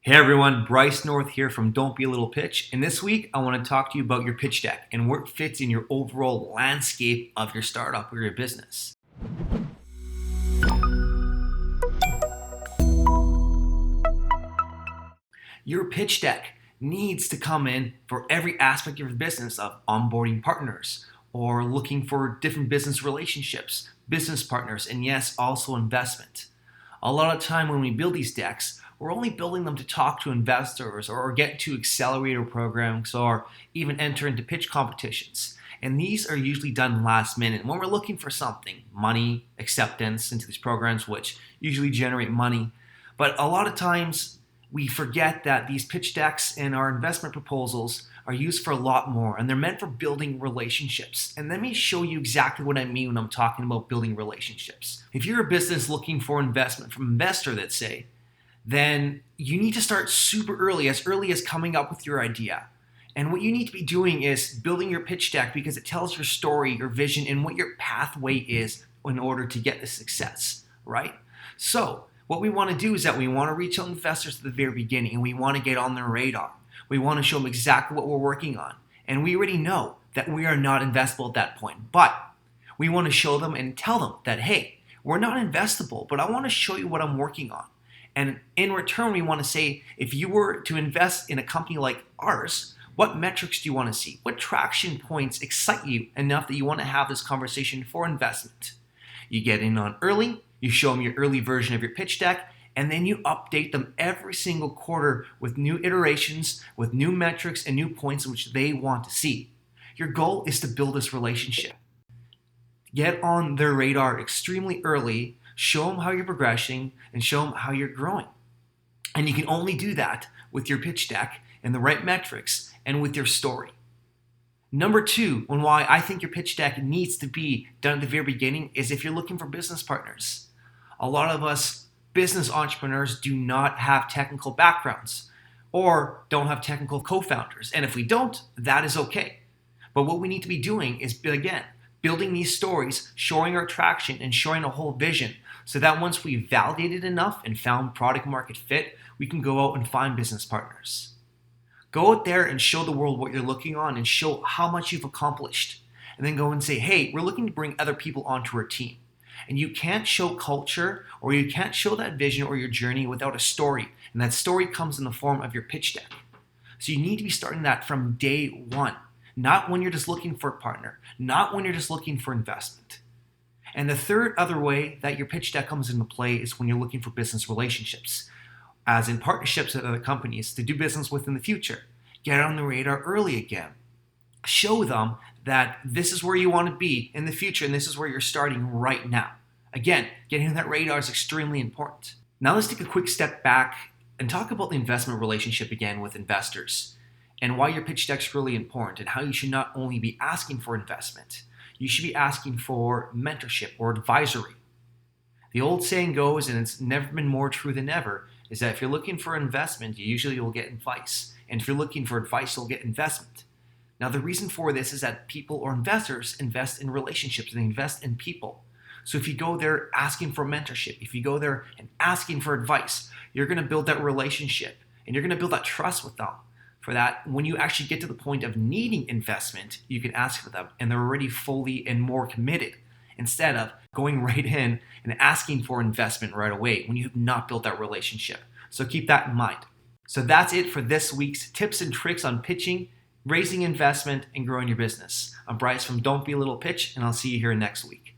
Hey everyone, Bryce North here from Don't Be a Little Pitch. And this week, I want to talk to you about your pitch deck and where it fits in your overall landscape of your startup or your business. Your pitch deck needs to come in for every aspect of your business of onboarding partners or looking for different business relationships, business partners, and yes, also investment. A lot of time when we build these decks, we're only building them to talk to investors or get to accelerator programs or even enter into pitch competitions. And these are usually done last minute when we're looking for something, money, acceptance into these programs, which usually generate money. But a lot of times we forget that these pitch decks and our investment proposals are used for a lot more, and they're meant for building relationships. And let me show you exactly what I mean when I'm talking about building relationships. If you're a business looking for investment from an investor, let's say, then you need to start super early as coming up with your idea. And what you need to be doing is building your pitch deck because it tells your story, your vision, and what your pathway is in order to get the success, right? So what we want to do is that we want to reach out investors at the very beginning, and we want to get on their radar. We want to show them exactly what we're working on. And we already know that we are not investable at that point, but we want to show them and tell them that, hey, we're not investable, but I want to show you what I'm working on. And in return, we want to say, if you were to invest in a company like ours, what metrics do you want to see? What traction points excite you enough that you want to have this conversation for investment? You get in on early, you show them your early version of your pitch deck, and then you update them every single quarter with new iterations, with new metrics and new points in which they want to see. Your goal is to build this relationship. Get on their radar extremely early, show them how you're progressing, and show them how you're growing. And you can only do that with your pitch deck and the right metrics and with your story. Number two, and why I think your pitch deck needs to be done at the very beginning, is if you're looking for business partners. A lot of us business entrepreneurs do not have technical backgrounds or don't have technical co-founders. And if we don't, that is okay. But what we need to be doing is, again, building these stories, showing our traction and showing a whole vision so that once we've validated enough and found product market fit, we can go out and find business partners. Go out there and show the world what you're looking on and show how much you've accomplished. And then go and say, hey, we're looking to bring other people onto our team. And you can't show culture or you can't show that vision or your journey without a story. And that story comes in the form of your pitch deck. So you need to be starting that from day one. Not when you're just looking for a partner, not when you're just looking for investment. And the third other way that your pitch deck comes into play is when you're looking for business relationships, as in partnerships with other companies to do business with in the future. Get on the radar early again. Show them that this is where you want to be in the future and this is where you're starting right now. Again, getting on that radar is extremely important. Now let's take a quick step back and talk about the investment relationship again with investors, and why your pitch deck is really important and how you should not only be asking for investment, you should be asking for mentorship or advisory. The old saying goes, and it's never been more true than ever, is that if you're looking for investment, you usually will get advice. And if you're looking for advice, you'll get investment. Now, the reason for this is that people or investors invest in relationships and they invest in people. So if you go there asking for mentorship, if you go there and asking for advice, you're going to build that relationship and you're going to build that trust with them. For that, when you actually get to the point of needing investment, you can ask for them and they're already fully and more committed instead of going right in and asking for investment right away when you have not built that relationship. So keep that in mind. So that's it for this week's tips and tricks on pitching, raising investment, and growing your business. I'm Bryce from Don't Be a Little Pitch, and I'll see you here next week.